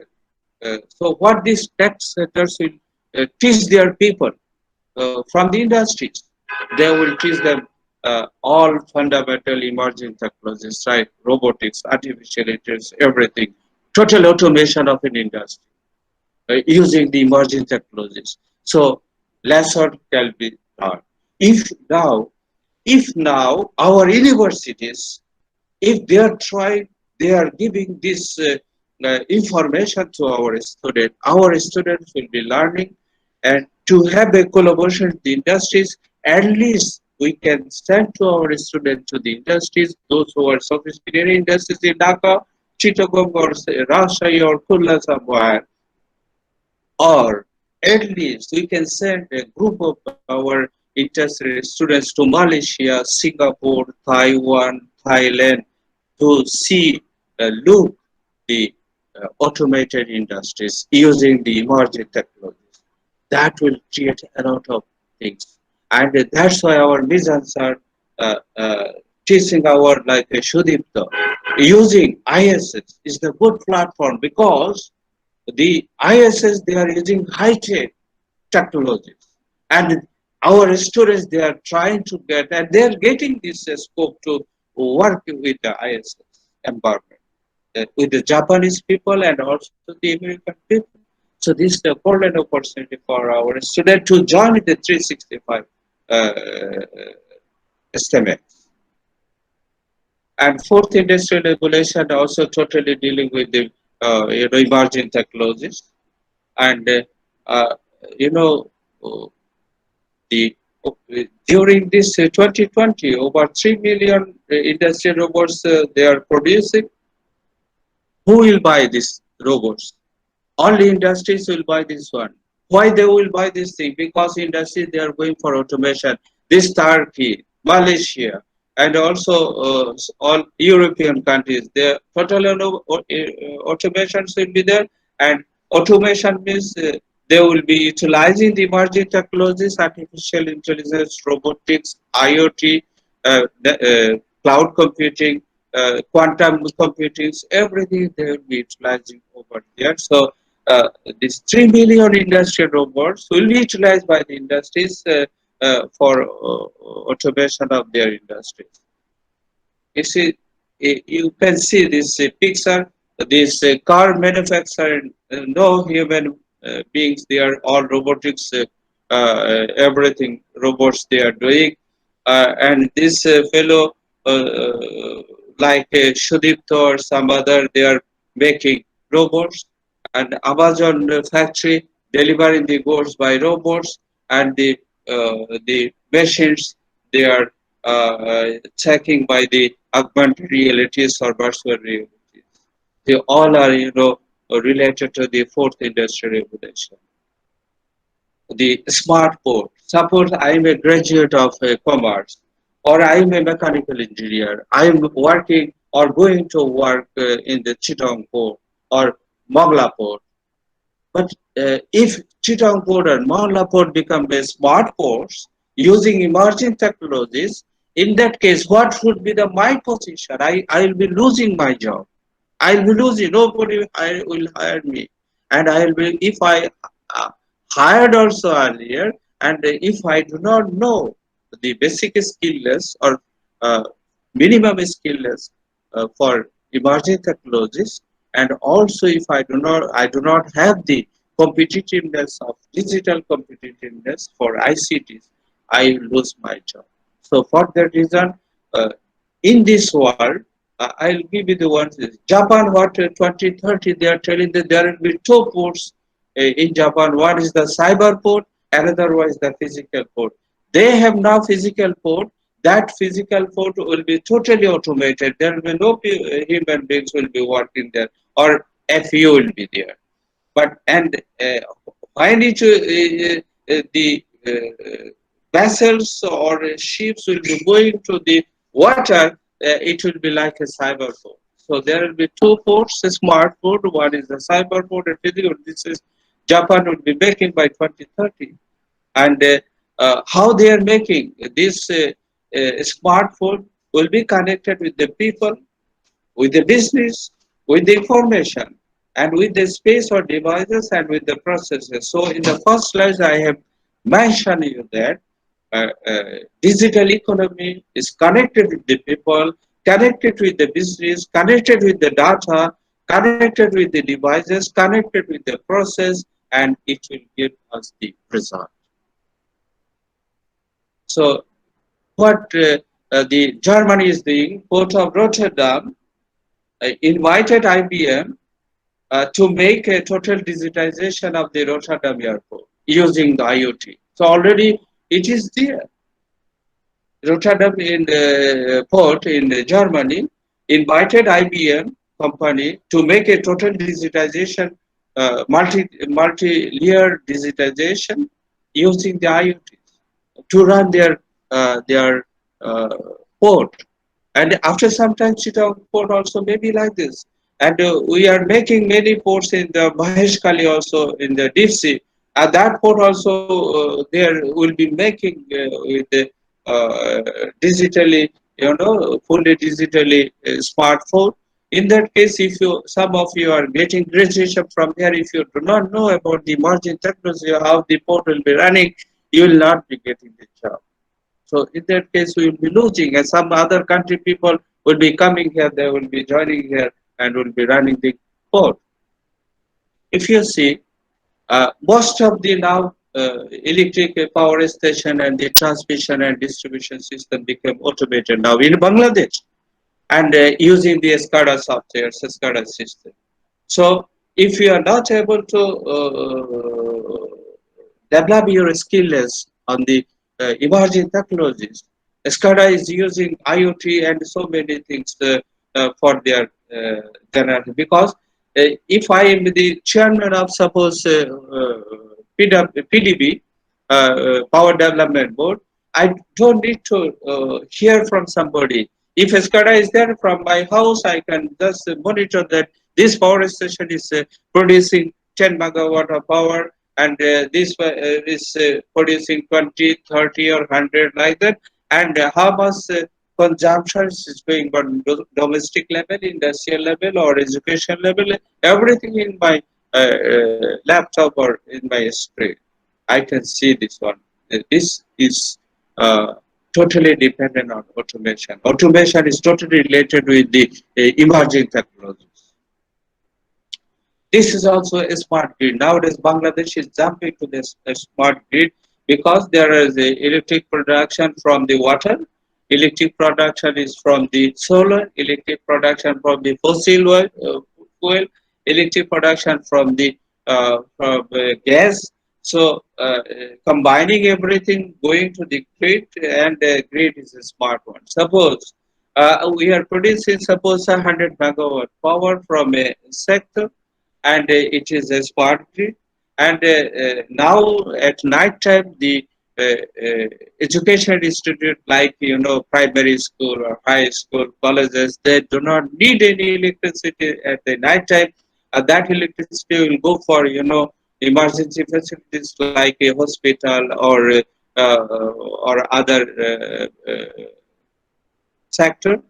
So what these tech centers will teach their people from the industries. They will teach them all fundamental emerging technologies, right? Robotics, artificial intelligence, everything. Total automation of an industry using the emerging technologies. So lesser can be done. If now, if now our universities, if they are trying, they are giving this information to our students will be learning, and to have a collaboration with the industries, at least we can send to our students to the industries, those who are sophisticated industries in Dhaka, Chittagong or Rajshahi or Khulna somewhere, or at least we can send a group of our interested students to Malaysia, Singapore, Taiwan, Thailand to see, look the automated industries using the emerging technologies. That will create a lot of things, and that's why our missions are teaching our like Shudipta using ISS is the good platform, because the ISS they are using high tech technologies, and our students they are trying to get, and they are getting this scope to work with the ISS environment, with the Japanese people and also the American people. So this is the golden opportunity for our students to join the 365 estimates. And fourth, industrial regulation also totally dealing with the emerging technologies. And uh, you know, the during this 2020, over 3 million industrial robots they are producing. Who will buy these robots? Only industries will buy this one. Why they will buy this thing? Because industries they are going for automation. This Turkey, Malaysia, and also all European countries, their total automations will be there. And automation means they will be utilizing the emerging technologies, artificial intelligence, robotics, IoT, cloud computing, quantum computing, everything they will be utilizing over there. So these 3 million industrial robots will be utilized by the industries for automation of their industries. You see, you can see this picture. This car manufacturer, no human beings. They are all robotics. Everything robots they are doing. And this fellow, like Shudipto or some other, they are making robots, and Amazon factory delivering the goods by robots, and the machines they are checking by the augmented realities or virtual realities. They all are related to the fourth industrial revolution. The smart port. Suppose I am a graduate of commerce, or I am a mechanical engineer. I am working or going to work in the Chittagong port or Mongla port. But if Chittagong port and Mongla port become a smart ports using emerging technologies, in that case, what would be the my position? I will be losing my job. I will be losing. Nobody will hire me, and I will be if I uh, hired also earlier, and if I do not know the basic skillless or uh, minimum skillless for emerging technologies, and also if I do not have the competitiveness of digital competitiveness for ICTs, I lose my job. So for that reason, uh, in this world, I'll give you the ones. Japan, what 2030, they are telling that there will be two ports in Japan. One is the cyber port, another one is the physical port. They have now physical port. That physical port will be totally automated. There will be no human beings will be working there, or FU will be there. But and when the vessels or ships will be going to the water, it will be like a cyber port. So there will be two ports, a smart port, one is the cyber port and physical. This is Japan will be making by 2030. And how they are making this smartphone will be connected with the people, with the business, with the information, and with the space or devices and with the processors. So in the first slide, I have mentioned you that digital economy is connected with the people, connected with the business, connected with the data, connected with the devices, connected with the process, and it will give us the result. So what the Germany is doing, Port of Rotterdam invited IBM to make a total digitization of the Rotterdam airport using the IoT. So already it is there. Rotterdam in the port in Germany invited IBM company to make a total digitization, multi-layer digitization using the IoT to run their uh, port. And after some time, Chittagong port also may be like this. And we are making many ports in the Maheshkali also in the deep sea. At that port also, there will be making with the digitally, fully digitally smartphone. In that case, if you, some of you are getting graduation from here, if you do not know about the emerging technology, how the port will be running, you will not be getting the job. So in that case, we will be losing, and some other country people will be coming here, they will be joining here and will be running the port. If you see, most of the now electric power station and the transmission and distribution system became automated now in Bangladesh, and using the SCADA software, SCADA system. So if you are not able to develop your skills on the emerging technologies, SCADA is using IoT and so many things for their general. Because if I am the chairman of suppose PDB, Power Development Board, I don't need to hear from somebody. If SCADA is there from my house, I can just monitor that this power station is producing 10 megawatt of power, and this is producing 20, 30 or 100 like that, and how much consumption is going on domestic level, industrial level or education level, everything in my laptop or in my screen. I can see this one. This is totally dependent on automation. Automation is totally related with the emerging technologies. This is also a smart grid. Nowadays, Bangladesh is jumping to this smart grid because there is a electric production from the water, electric production is from the solar, electric production from the fossil fuel, electric production from the gas. So combining everything, going to the grid, and grid is a smart one. Suppose we are producing, suppose 100 megawatt power from a sector, and it is a smart grid. And now at night time, the education institute like primary school or high school, colleges, they do not need any electricity at the night time. That electricity will go for emergency facilities like a hospital or other sector,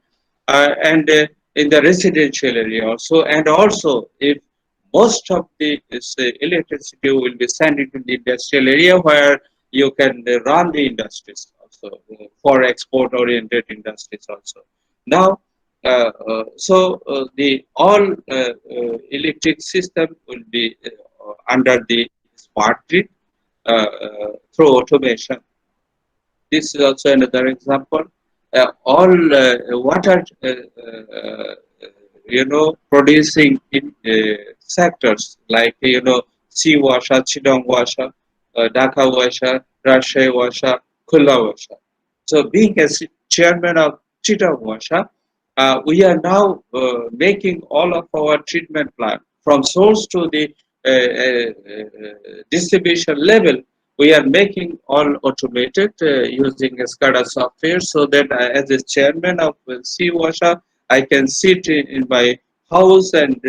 and in the residential area also. And also, if most of the electricity will be sent into the industrial area where you can run the industries also, for export oriented industries also. Now, the all electric system will be under the smart grid through automation. This is also another example. All water, producing in sectors like sea washer, Chittagong washer, Dhaka washer, Rajshahi washer, Khula washer. So, being a chairman of Chittagong washer, we are now making all of our treatment plant from source to the distribution level. We are making all automated using SCADA software, so that as a chairman of sea washer, I can sit in my house and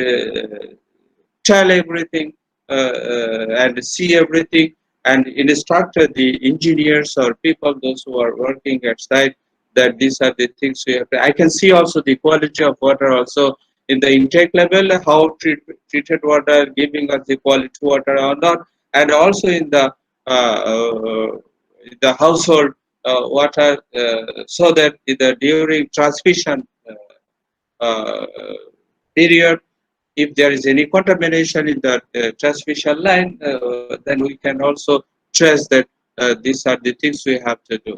tell everything and see everything, and instruct the engineers or people, those who are working at site, that these are the things we have to. I can see also the quality of water also in the intake level, how treated water giving us the quality water or not, and also in the household water so that during transmission period, if there is any contamination in the transmission line, then we can also trace that these are the things we have to do.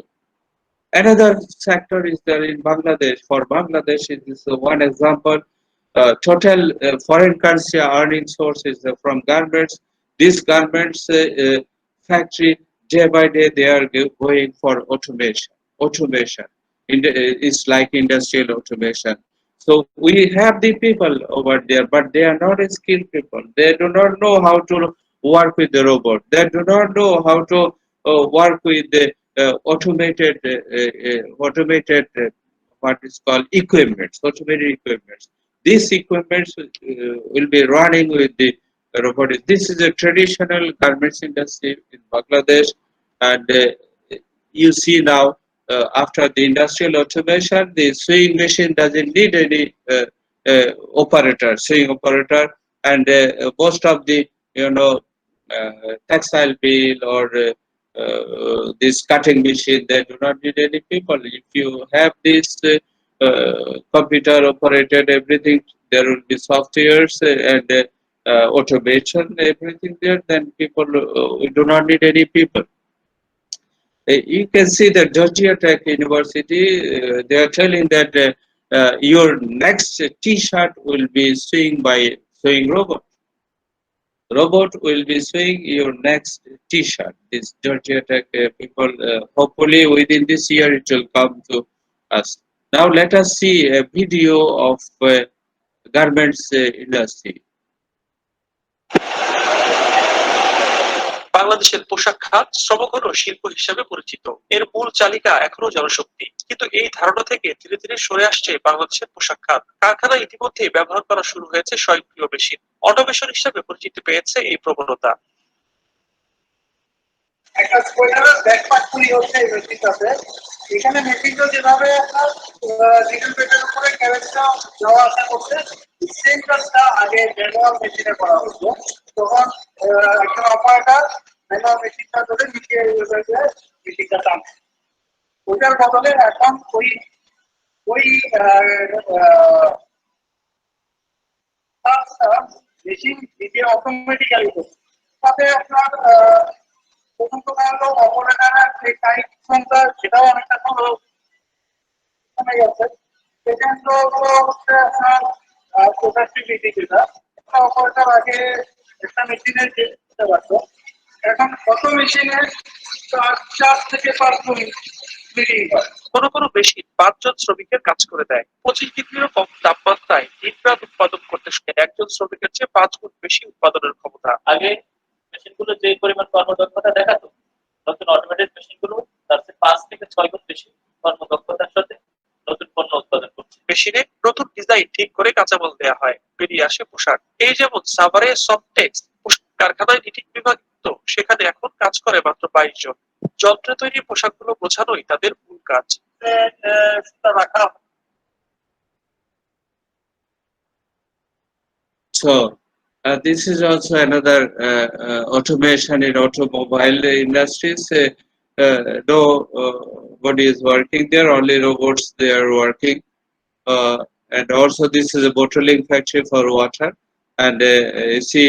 Another sector is there in Bangladesh. For Bangladesh, it is one example. Total foreign currency earning source is from garments. These garments factory, day by day, they are going for automation. Automation. It's like industrial automation. So we have the people over there, but they are not skilled people. They do not know how to work with the robot. They do not know how to work with the automated what is called equipments, automated equipments. These equipments will be running with the robotics. This is a traditional garments industry in Bangladesh, and you see now after the industrial automation, the sewing machine doesn't need any sewing operator, and most of the textile mill or this cutting machine, they do not need any people. If you have this computer operated everything, there will be softwares and automation, everything there, then people, we do not need any people. You can see that Georgia Tech University, they are telling that your next T-shirt will be sewing by sewing robot. Robot will be sewing your next T-shirt. This Georgia Tech people, hopefully within this year it will come to us. Now let us see a video of garments industry. বাংলাদেশের পোশাক খাত শ্রমঘন শিল্প হিসেবে পরিচিত। এর মূল চালিকা এখনো জনশক্তি, কিন্তু এই ধারণা থেকে ধীরে ধীরে সরে আসছে বাংলাদেশের পোশাক খাত। কারখানায় ইতিমধ্যে ব্যবহার করা শুরু হয়েছে স্বয়ংক্রিয় মেশিন। অটোমেশন হিসেবে পরিচিতি পেয়েছে এই প্রবণতা। একটা স্কোয়াডারের ব্যাকপ্যাক তৈরি হচ্ছে এই মেশিনটাতে। এখানে মেশিনটা যেভাবে আপনার নিডল বেডের উপরে ক্যারেটটা যাওয়া আসা করছে, সেম কাজটা আগে ম্যানুয়াল মেশিনে করা হতো। তখন একটা অপারেটর ম্যানুয়াল মেশিনটা ধরে নিচে মেশিনটা টানছে। ওইটার বদলে এখন ওই কাজটা মেশিন নিজে অটোমেটিক্যালি করছে। তাতে আপনার প্রথম কথা হলো অপারেটরের যে টাইম সংখ্যা সেটাও অনেকটা কমে গেছে। সেকেন্ড হচ্ছে আপনার প্রোডাক্টিভিটি, যেটা অপারেটর আগে একটা মেশিনে যেতে পারতো, এখন কত মেশিনে 4 থেকে 5 মিটিং হয়। কোনো কোনো মেশিন 5 জন শ্রমিকের কাজ করে দেয়। 25 ডিগ্রিরও কম তাপমাত্রায় দিনরাত উৎপাদন করতে একজন শ্রমিকের চেয়ে 5 গুণ বেশি উৎপাদনের ক্ষমতা। আগে মেশিনগুলো যে পরিমাণ কর্মদক্ষতা দেখাতো, নতুন অটোমেটেড মেশিনগুলো তার চেয়ে 5 থেকে 6 গুণ বেশি কর্মদক্ষতার সাথে নতুন পণ্য উৎপাদন করছে। মেশিনে নতুন ডিজাইন ঠিক করে কাঁচামাল দেওয়া হয়, বেরিয়ে আসে পোশাক। এই যেমন সাভারে সফটেক্স কারখানায় নিটিং বিভাগ, তো সেখানে এখন কাজ করে মাত্র 22 জন। যন্ত্রে তৈরি পোশাকগুলো বোঝানোই তাদের মূল কাজ। So this is also another automation in automobile industries. Nobody is working there, only robots they are working. And also this is a bottling factory for water, and you see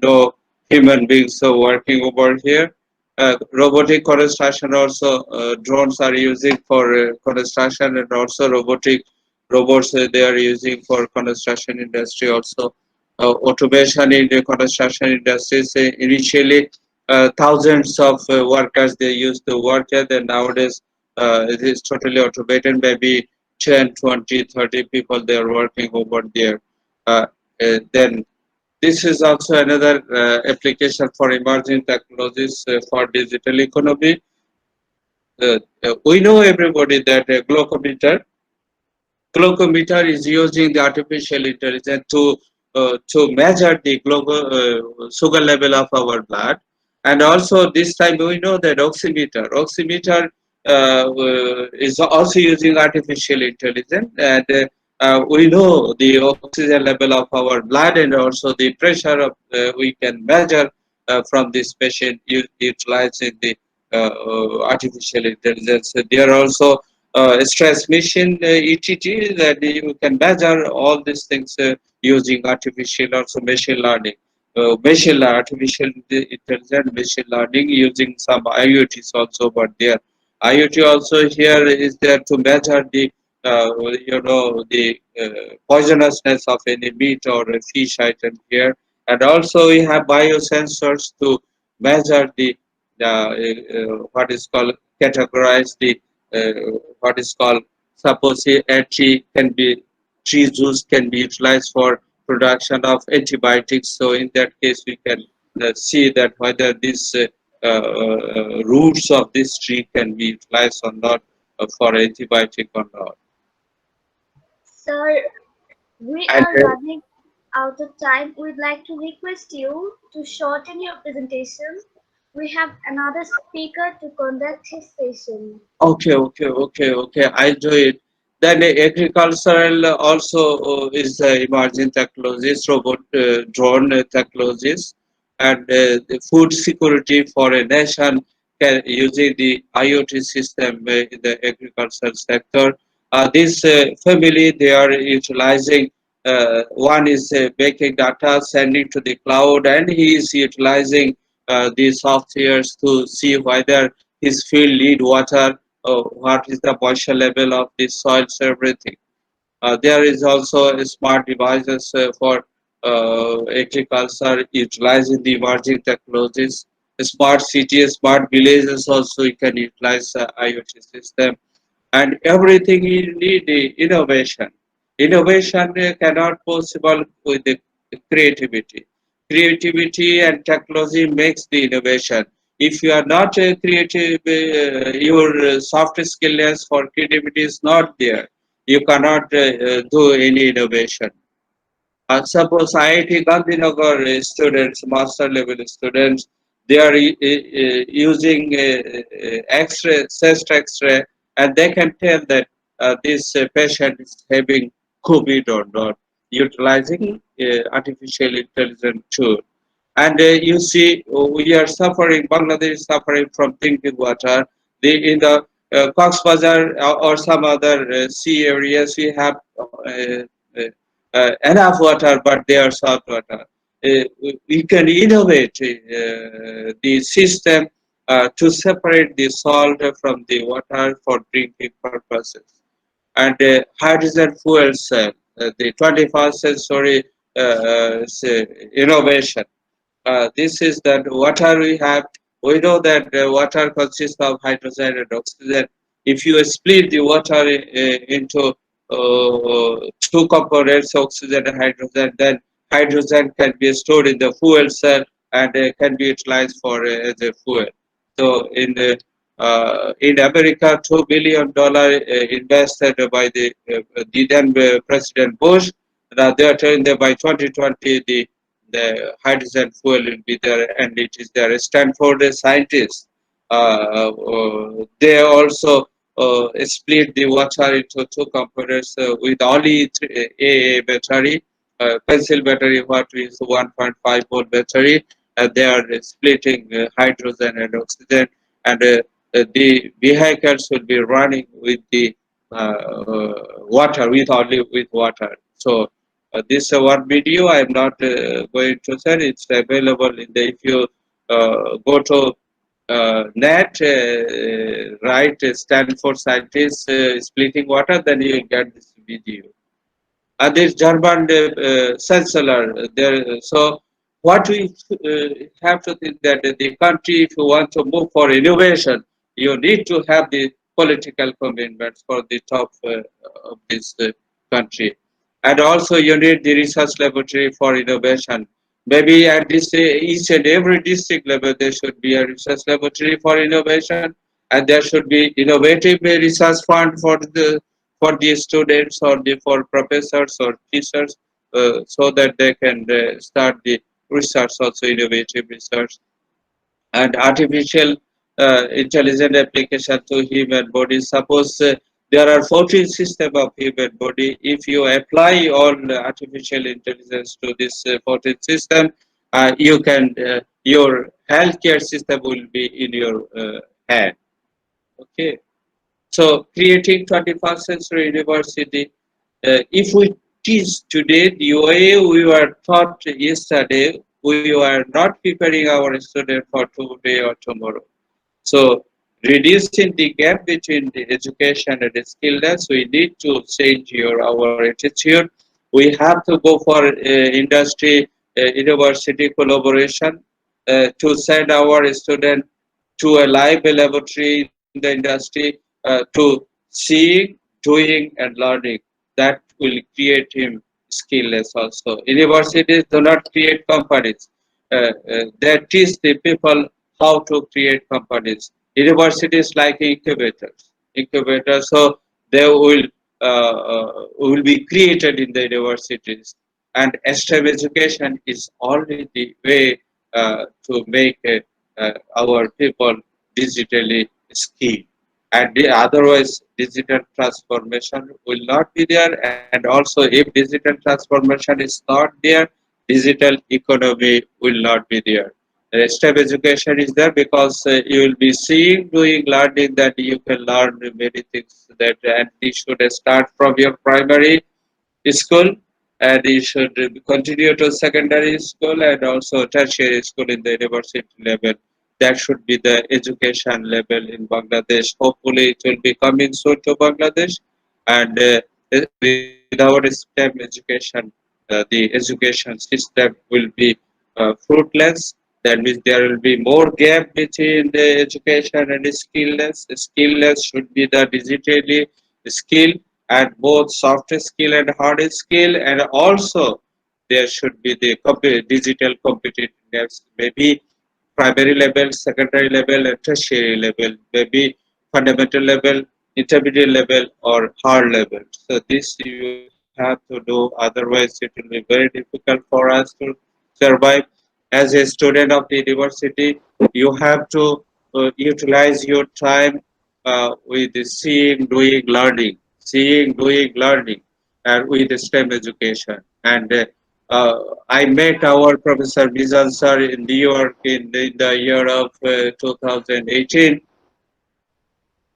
no human beings are working over here. Robotic construction also, drones are using for construction, and also robots they are using for construction industry also. Automation in the construction industries, initially thousands of workers they used to work at, and nowadays it is totally automated. Maybe 10, 20, 30 people they are working over there. Then this is also another application for emerging technologies for digital economy. We know everybody that a glucometer is using the artificial intelligence to measure the sugar level of our blood, and also this time we know that oximeter is also using artificial intelligence, and we know the oxygen level of our blood, and also the pressure of we can measure from this machine utilizing the artificial intelligence. There are also stress machine ETT that you can measure all these things using artificial also machine learning. Artificial intelligence, machine learning using some IoTs also, but there IoT also here is there to measure the the poisonousness of any meat or a fish item here, and also we have biosensors to measure the what is called categorize the what is called suppose a tree can be tree juice can be utilized for production of antibiotics. So in that case we can see that whether this roots of this tree can be utilized or not for antibiotic or not. Sir, we And are running out of time. We'd like to request you to shorten your presentation. We have another speaker to conduct his session. okay. I do it. Then agricultural also is emerging technologies, robot drone technologies, and the food security for a nation using the IoT system in the agricultural sector. This family they are utilizing. One is making data, sending to the cloud, and he is utilizing these softwares to see whether his field need water, what is the moisture level of the soils, everything. There is also smart devices for agriculture utilizing the emerging technologies. Smart cities, smart villages also you can utilize IoT system, and everything you need the innovation. Innovation cannot possible with the creativity. Creativity and technology makes the innovation. If you are not creative, your soft skills for creativity is not there. You cannot do any innovation. Suppose IIT Gandhinagar students, master level students, they are using X-ray, chest X-ray, and they can tell that this patient is having COVID or not, utilizing artificial intelligence tool. And you see, we are suffering, Bangladesh is suffering from drinking water. In the Cox's Bazar or some other sea areas, we have enough water, but they are salt water. We can innovate the system to separate the salt from the water for drinking purposes. And hydrogen fuel cell, the 21st century innovation. This is that water we have. We know that water consists of hydrogen and oxygen. If you split the water into two components, oxygen and hydrogen, then hydrogen can be stored in the fuel cell and can be utilized for as a fuel. So in America, $2 billion invested by the then President Bush. Now they are telling that by 2020 the hydrogen fuel will be there, and it is there. Stanford scientists they also split the water into two components with only AA battery, pencil battery, what is 1.5 volt battery, and they are splitting hydrogen and oxygen, and the vehicles will be running with the water, with only with water. So this one video I am not going to send. It's available in the, if you go to net, write Stanford scientists splitting water, then you will get this video. This German Chancellor there. So what we have to think that the country, if you want to move for innovation, you need to have the political commitments for the top of this country, and also you need the research laboratory for innovation. Maybe at this each and every district level there should be a research laboratory for innovation, and there should be innovative research fund for the students or for professors or teachers, so that they can start the research, also innovative research. And artificial intelligent application to human body. Suppose there are 14 systems of human body. If you apply all artificial intelligence to this 14 system, you can your healthcare system will be in your had. Okay, so creating 21st century university. If we teach today the way we were taught yesterday, we were not preparing our students for today or tomorrow. So reducing the gap between the education and the skillness, we need to change our attitude. We have to go for industry, university collaboration to send our student to a live laboratory in the industry to seeing, doing, and learning. That will create him skillless also. Universities do not create companies. They teach the people how to create companies. Universities like incubators. So they will be created in the universities. And STEM education is only the way to make our people digitally skilled. And otherwise, digital transformation will not be there. And also, if digital transformation is not there, digital economy will not be there. The STEM education is there because you will be seeing, doing, learning that you can learn many things that, and you should start from your primary school, and you should continue to secondary school and also tertiary school in the university level. That should be the education level in Bangladesh. Hopefully, it will be coming soon to Bangladesh. And without STEM education, the education system will be fruitless. That means there will be more gap between the education and the skillless. The skillless should be the digitally skill, and both soft skill and hard skill, and also there should be the digital competitiveness, maybe primary level, secondary level, and tertiary level, maybe fundamental level, intermediate level, or hard level. So this you have to do, otherwise it will be very difficult for us to survive. As a student of the university, you have to utilize your time with the seeing, doing, learning, and with the STEM education. And I met our Professor Mizan sir in New York in the year of 2018.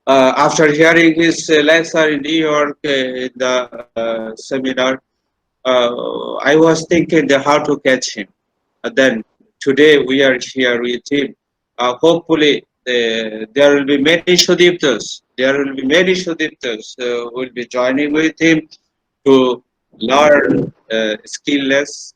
After hearing his lecture in New York in the seminar, I was thinking how to catch him. Then today we are here with him. Hopefully, there will be many Sudiptas. There will be many Sudiptas who will be joining with him to learn skillless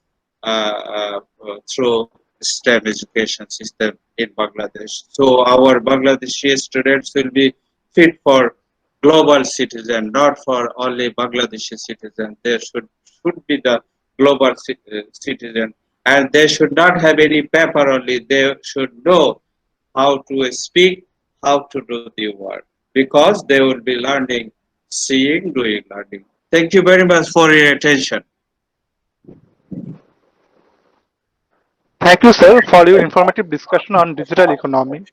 through STEM education system in Bangladesh. So our Bangladeshi students will be fit for global citizen, not for only Bangladeshi citizen. They should be the global citizen, and they should not have any paper only. They should know how to speak, how to do the work, because they will be learning, seeing, doing, learning. Thank you very much for your attention. Thank you, sir, for your informative discussion on digital economy.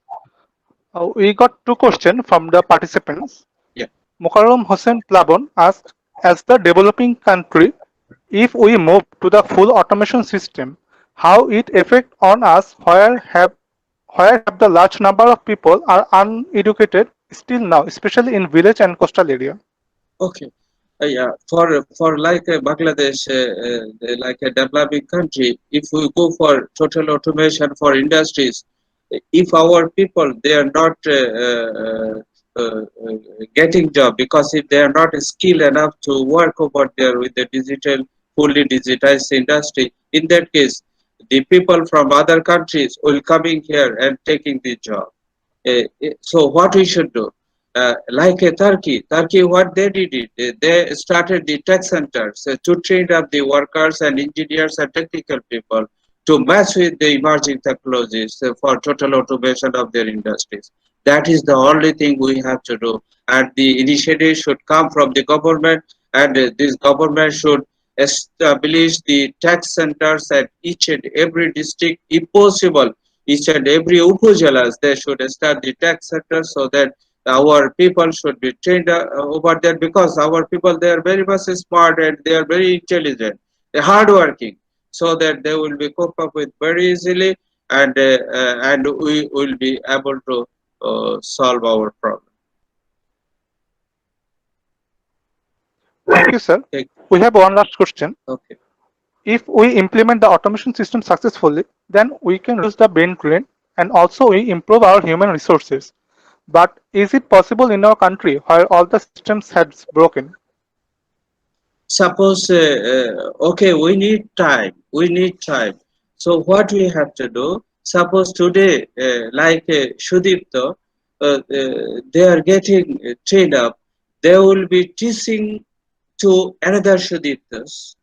We got two questions from the participants. Yeah. Mokaram Hossein Plabon asked, as the developing country, if we move to the full automation system, how it affect on us where have the large number of people are uneducated still now, especially in village and coastal area? Okay. Yeah, for like Bangladesh, like a developing country, if we go for total automation for industries, if our people they are not getting job, because if they are not skilled enough to work over there with the digital, fully digitized industry, in that case, the people from other countries will coming here and taking the job. So what we should do? Like Turkey, what they did, they started the tech centers to train up the workers and engineers and technical people to match with the emerging technologies for total automation of their industries. That is the only thing we have to do. And the initiative should come from the government, and this government should establish the tech centers at each and every district, if possible each and every upajalas, they should start the tech sector, so that our people should be trained over there, because our people they are very much smart and they are very intelligent, they are hardworking, so that they will be cope up with very easily, and we will be able to solve our problem. Thank you, sir. Thank- We have one last question. Okay. If we implement the automation system successfully, then we can reduce the brain drain and also we improve our human resources. But is it possible in our country where all the systems have broken? Suppose, okay, we need time. So what we have to do, suppose today, Shudipto, they are getting trained up, they will be teaching to another Shudiptas,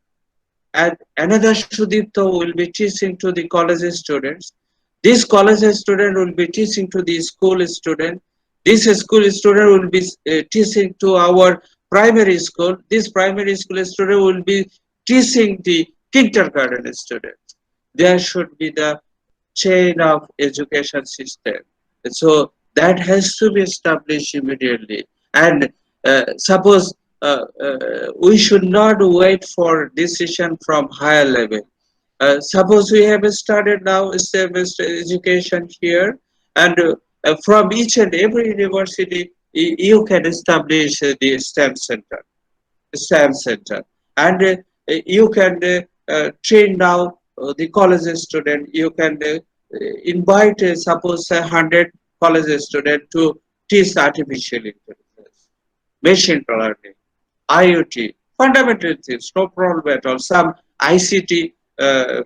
and another Shudipto will be teaching to the college students. This college student will be teaching to the school student. This school student will be teaching to our primary school. This primary school student will be teaching the kindergarten students. There should be the chain of education system. So that has to be established immediately. And suppose we should not wait for decision from higher level. Suppose we have started now established education here, and from each and every university, you can establish the STEM center, and you can train now the college student. You can invite, suppose, 100 college student to teach artificial intelligence, machine learning, IoT, fundamental things, no problem at all. Some ICT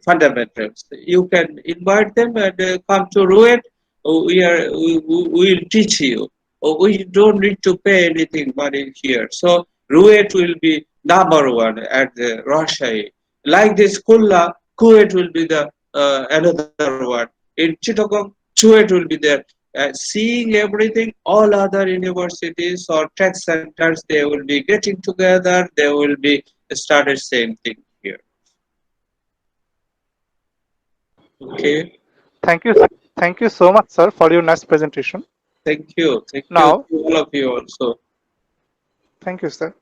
fundamentals. You can invite them and come to RUET. We will teach you. We don't need to pay anything money here. So RUET will be number one at the Rajshahi. Like this Kulla, Kuwait will be the another one. In Chittagong, Kuwait will be there. Seeing everything, all other universities or tech centers, they will be getting together. They will be started same thing here. Okay. Thank you so much, sir, for your nice presentation. Thank you. Thank you Now, to all of you also. thank you, sir.